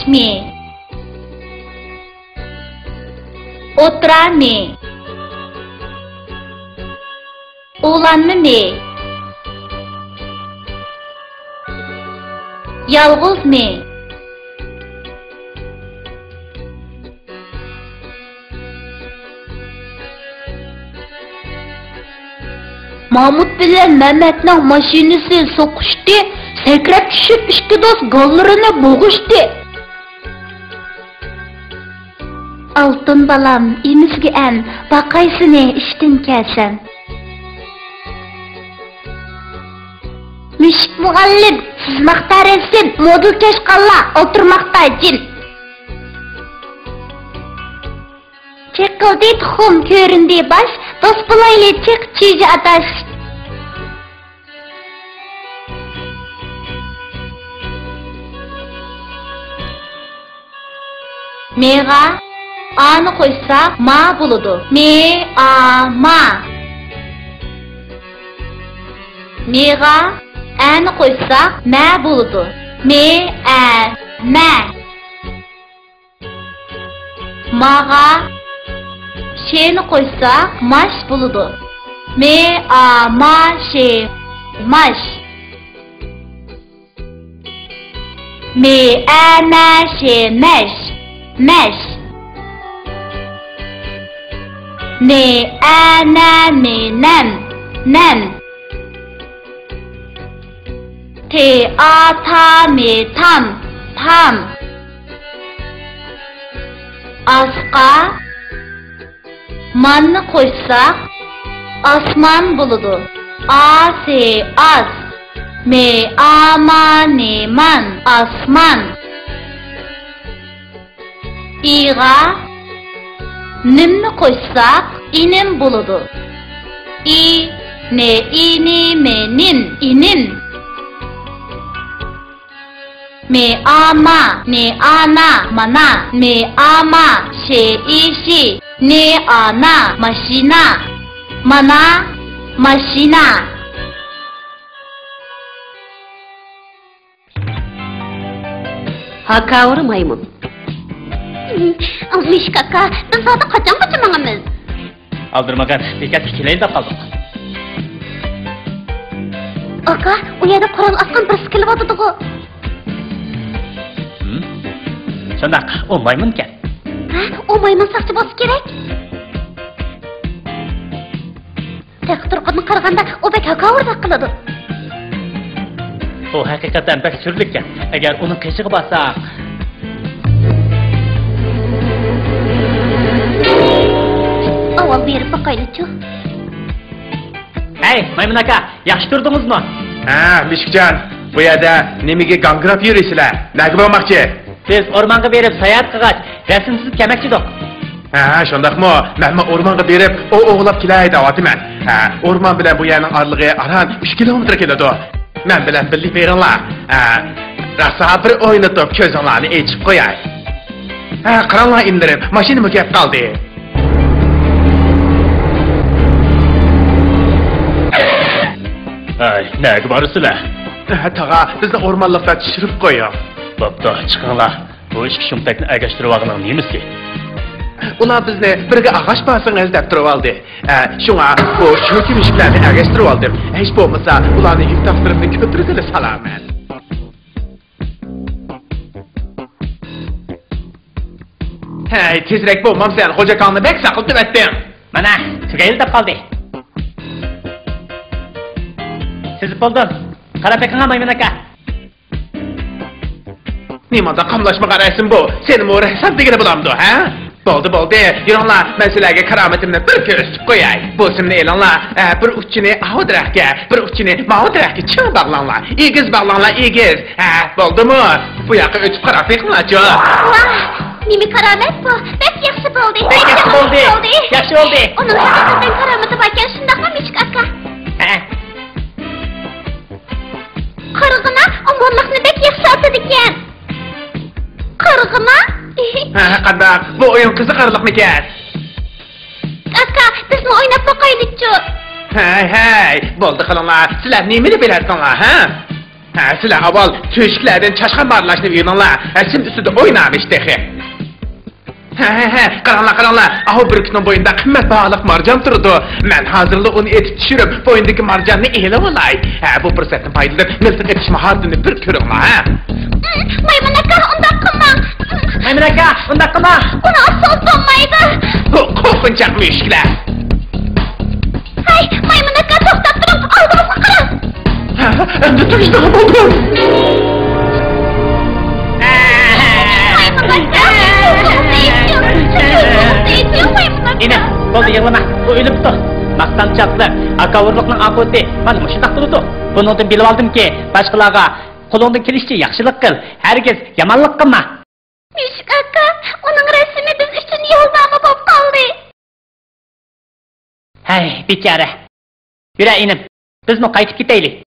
mi? O'tira mi? Oğlanmı mi? Yalğız mi? Mahmut bilan Mehmetning mashinasi so'qishdi, sakrab tushib ikki do'st gollarini bo'g'ishdi. Altın balam, imizga an, baqaysini ishdan kelsan. Mishik muallim, siz maqtaresin, modul kashqalla, o'tirmoqda jin. Çekildi tuxum ko'rindi baş, do'st bo'layli chiq chiji atash. Mega A'ni qo'ysak ma bo'ladi. Me a ma. Mega A'ni qo'ysak ma bo'ladi. Me a ma. Maga Şeni qo'ysak mash bo'ladi. Me a ma she mash. Me a ma she mash. Mesh. Ne ana me nem. Nem. Te a ta me tam. Tam. Asqa manni qo'ysak osmon bo'ladi. A se as. Me a ma ne man. Osmon. İğa nimni qo'ysak inim bo'ladi. I ne ini menin inin. Me ama ne ana mana. Me ama she ishi. Ne ana maşina. Mana maşina. Hakavur maymun. Almış kaka, biz zaten kaçan kaçamağımız. Aldırmagan, bekat ikileyin de kaldık. Aka, o yerde Kur'an askan bir sıkılı vardı o. Şundak, o maymunken. Ha, o maymun sakçı bası gerek. Tek Turgut'un karaganda o bek hakavur da kılıdı. O hakikaten pek sürlükken. Eğer onun keşiği bassak. Aval verip bakaylı çu. Hey maymun aka, yaxşı durdunuz mu? Ha, Mishikcan, bu yerda nemiga gangrab yuraysizlar? Nega bo'lmoqchi? Siz ormanga berib sayat qilgach, rasmsiz kemakchidik. Ha, shundaqmi? Men o'rmonga berib, o'g'lab kelay deyapman. Ha, o'rmon bilan bu yerning orlig'i aran 3 kilometr keladi. Men bilan birlik beringlar. Ha, rasa bir o'ynatib ko'zinglarni echib qo'yay. Ha, qaranglar indirib, mashinam kelib qoldi. Ay, nega borsizlar? Taga, bizni o'rmonlikda tushirib qo'ying. Bo'pti, chiqinglar. Bu ikki shumtakni agashtirib olganing nemisi? Ular bizni birga ag'ash basingiz deb turib oldi. Shunga bu sho'kimishlarni agashtirib oldim. Hech bo'lmasa ularning yuk taqdirini ko'prigini salaman. Hey, tezroq bo'lmamsan, xo'jakonni bek saqlab etding. Mana, tugayil deb qoldi. Siz bo'ldim. Qarab ekan maymun aka. Nimada qamlashma qaraysin bu? Seni mo'ra hisob degani bo'lamdi, ha? Bo'ldi. Yuringlar, men sizlarga karomatimni bir ko'rsatib qo'yay. Bu simni elinglar, bir uchini ahodrahga, bir uchini mahodrahga ching bog'langlar. Egiz bog'langlar, egiz. Ha, bo'ldimi? Bu yoqqa o'tib qarab eqinglar-chi. Nimi karamet bu? Bek yaxshi bo'ldi. Yaxshi bo'ldi. Yaxshi bo'ldi. Uning haqiqatan karomati bor ekan, shundaqmi Mishik aka? Ha. Qarg'ina omonlikni bek yaxshi otadi ekan. Qarg'ina? Ha, qandoq? Bu o'yin qiziqarliqmikan? Aka, bizni o'ynab boqaylik-chi. Hey, bo'ldi qilinglar. Sizlar nimani bilasizlar, ha? Sizlar avval tüşklərdən çaşqan barlaşıb yığınlar. Sim üstüdə oynamışdı. Qaranglar. Ahu bir kunun boyunda qimmat baholıq marjan turdi. Men hozirda uni etib tushirib, boyindagi marjanni elib olay. Bu fursatni foydalanib, miltiq etish mahoratini bir ko'ringlar. Maymun aka, undaq qilma. Maymun aka, undaq qilma. Uni asla bo'lmaydi. Bu qo'rqinchoq mushuklar. Hey, maymun aka, to'xtab turing. Oldimizga qarang. Endi turishni bo'ldim. Ine, bo'ldi yig'lama. U o'libdi. Maqtanchoqlar, akavurliqning aqoti mana mushundoq bo'ladi. Bundan bilib oldimki, boshqalarga qo'lingdan kelishicha yaxshilik qil, hargiz yomonlik qilma. Mushuk aka, uning rasmi biz uchun yo'lnoma bo'lib qoldi. Hay, bechora. Yura inim, bizmi qaytib ketaylik.